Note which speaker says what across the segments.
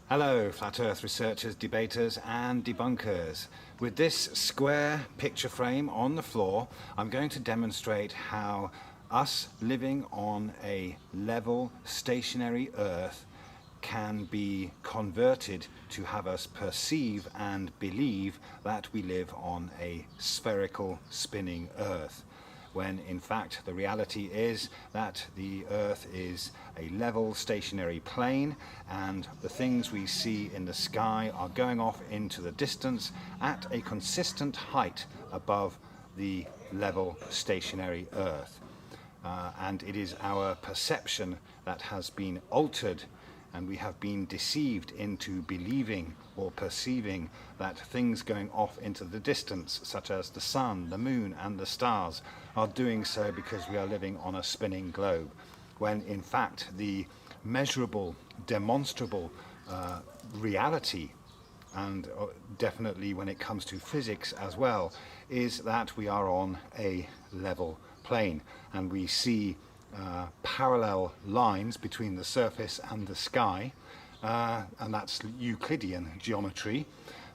Speaker 1: Hello, Flat Earth researchers, debaters and debunkers. With this square picture frame on the floor, I'm going to demonstrate how us living on a level, stationary Earth can be converted to have us perceive and believe that we live on a spherical, spinning Earth, when in fact the reality is that the Earth is a level stationary plane and the things we see in the sky are going off into the distance at a consistent height above the level stationary Earth. And it is our perception that has been altered, and we have been deceived into believing or perceiving that things going off into the distance, such as the sun, the moon and the stars, are doing so because we are living on a spinning globe, when in fact the measurable, demonstrable reality, and definitely when it comes to physics as well, is that we are on a level plane and we see parallel lines between the surface and the sky, and that's Euclidean geometry,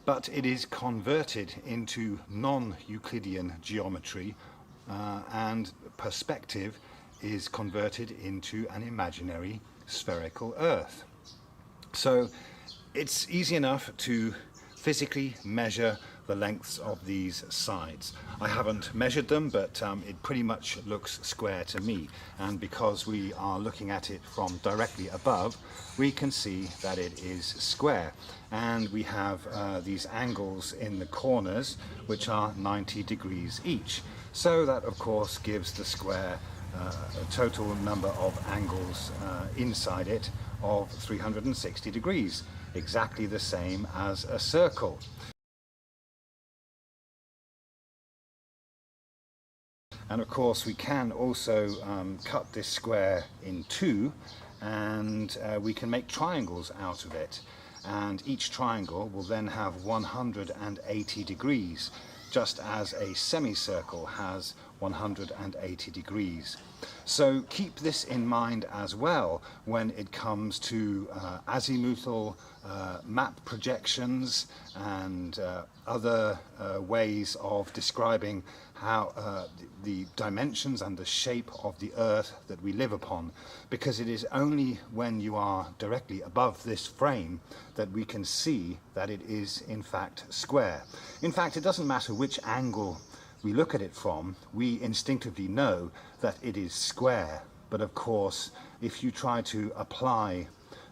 Speaker 1: but it is converted into non-Euclidean geometry, and perspective is converted into an imaginary spherical Earth. So it's easy enough to physically measure the lengths of these sides. I haven't measured them, but it pretty much looks square to me, and because we are looking at it from directly above, we can see that it is square, and we have these angles in the corners which are 90 degrees each, so that of course gives the square a total number of angles inside it of 360 degrees, exactly the same as a circle. And of course we can also cut this square in two, and we can make triangles out of it, and each triangle will then have 180 degrees, just as a semicircle has 180 degrees. So keep this in mind as well when it comes to azimuthal map projections and other ways of describing how the dimensions and the shape of the Earth that we live upon, because it is only when you are directly above this frame that we can see that it is in fact square. In fact, it doesn't matter which angle we look at it from, we instinctively know that it is square. But of course, if you try to apply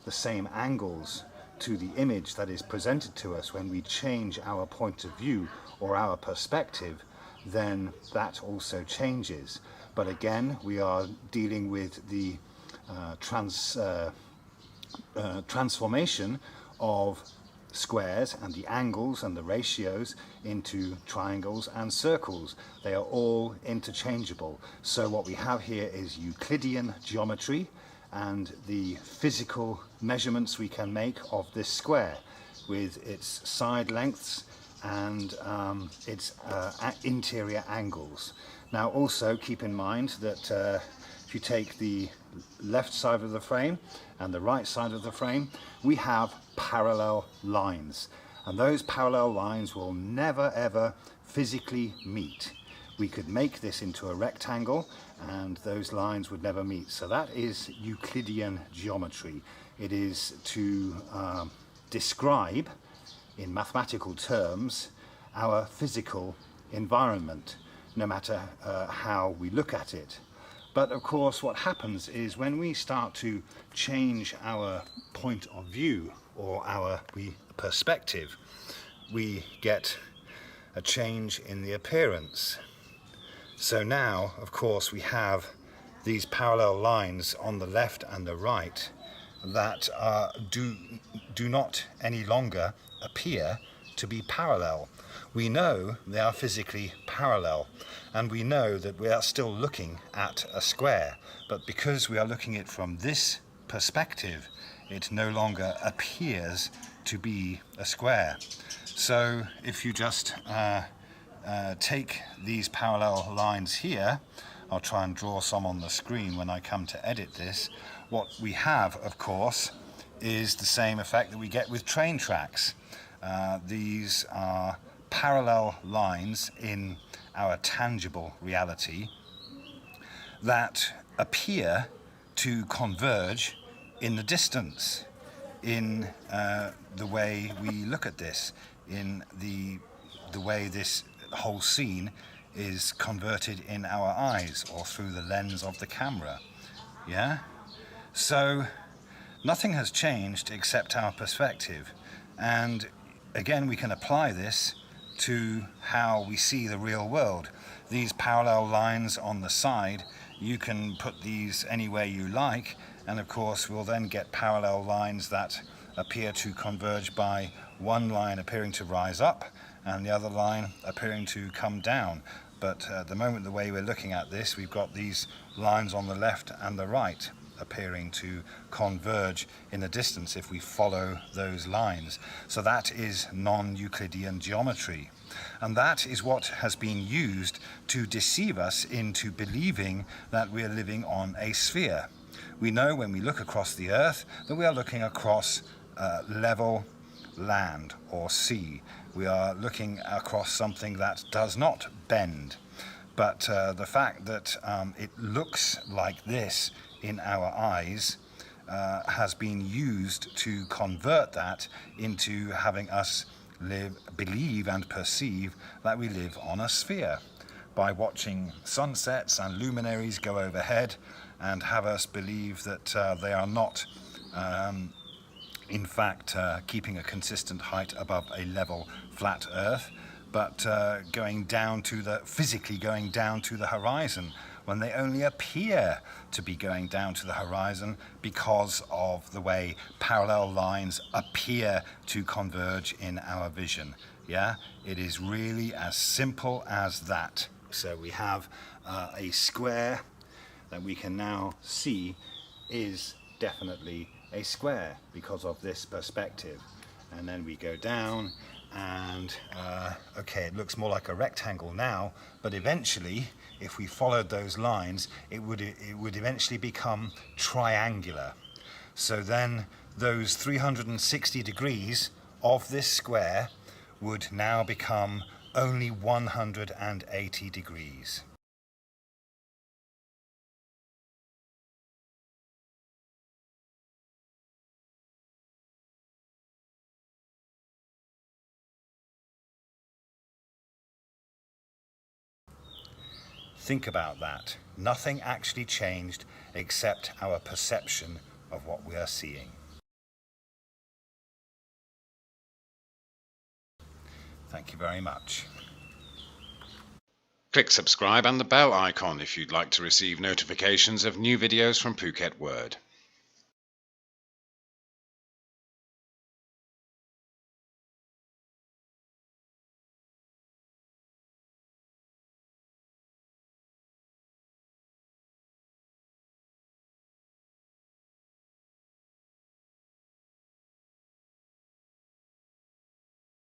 Speaker 1: the same angles to the image that is presented to us when we change our point of view or our perspective, then that also changes. But again, we are dealing with the transformation of squares and the angles and the ratios into triangles and circles. They are all interchangeable. So what we have here is Euclidean geometry and the physical measurements we can make of this square with its side lengths and its interior angles. Now also keep in mind that if you take the left side of the frame and the right side of the frame, we have parallel lines, and those parallel lines will never ever physically meet. We could make this into a rectangle and those lines would never meet. So that is Euclidean geometry. It is to describe in mathematical terms our physical environment, no matter how we look at it. But of course what happens is when we start to change our point of view or our perspective, we get a change in the appearance. So now of course we have these parallel lines on the left and the right that do not any longer appear to be parallel. We know they are physically parallel, and we know that we are still looking at a square, but because we are looking at it from this perspective, it no longer appears to be a square. So if you just take these parallel lines here, I'll try and draw some on the screen when I come to edit this. What we have, of course, is the same effect that we get with train tracks. These are parallel lines in our tangible reality that appear to converge in the distance, in the way we look at this, in the way this whole scene is converted in our eyes or through the lens of the camera. Yeah? So nothing has changed except our perspective, and again we can apply this to how we see the real world. These parallel lines on the side, you can put these anywhere you like, and of course we'll then get parallel lines that appear to converge by one line appearing to rise up and the other line appearing to come down. But at the moment, the way we're looking at this, we've got these lines on the left and the right appearing to converge in the distance if we follow those lines. So that is non-Euclidean geometry. And that is what has been used to deceive us into believing that we're living on a sphere. We know when we look across the Earth that we are looking across level land or sea. We are looking across something that does not bend. But the fact that it looks like this in our eyes has been used to convert that into having us believe and perceive that we live on a sphere by watching sunsets and luminaries go overhead and have us believe that they are not in fact keeping a consistent height above a level flat earth, but physically going down to the horizon, when they only appear to be going down to the horizon because of the way parallel lines appear to converge in our vision. Yeah, it is really as simple as that. So we have a square that we can now see is definitely a square because of this perspective. And then we go down and okay, it looks more like a rectangle now, but eventually if we followed those lines it would eventually become triangular. So then those 360 degrees of this square would now become only 180 degrees. Think about that. Nothing actually changed except our perception of what we are seeing. Thank you very much.
Speaker 2: Click subscribe and the bell icon if you'd like to receive notifications of new videos from Phuket Word.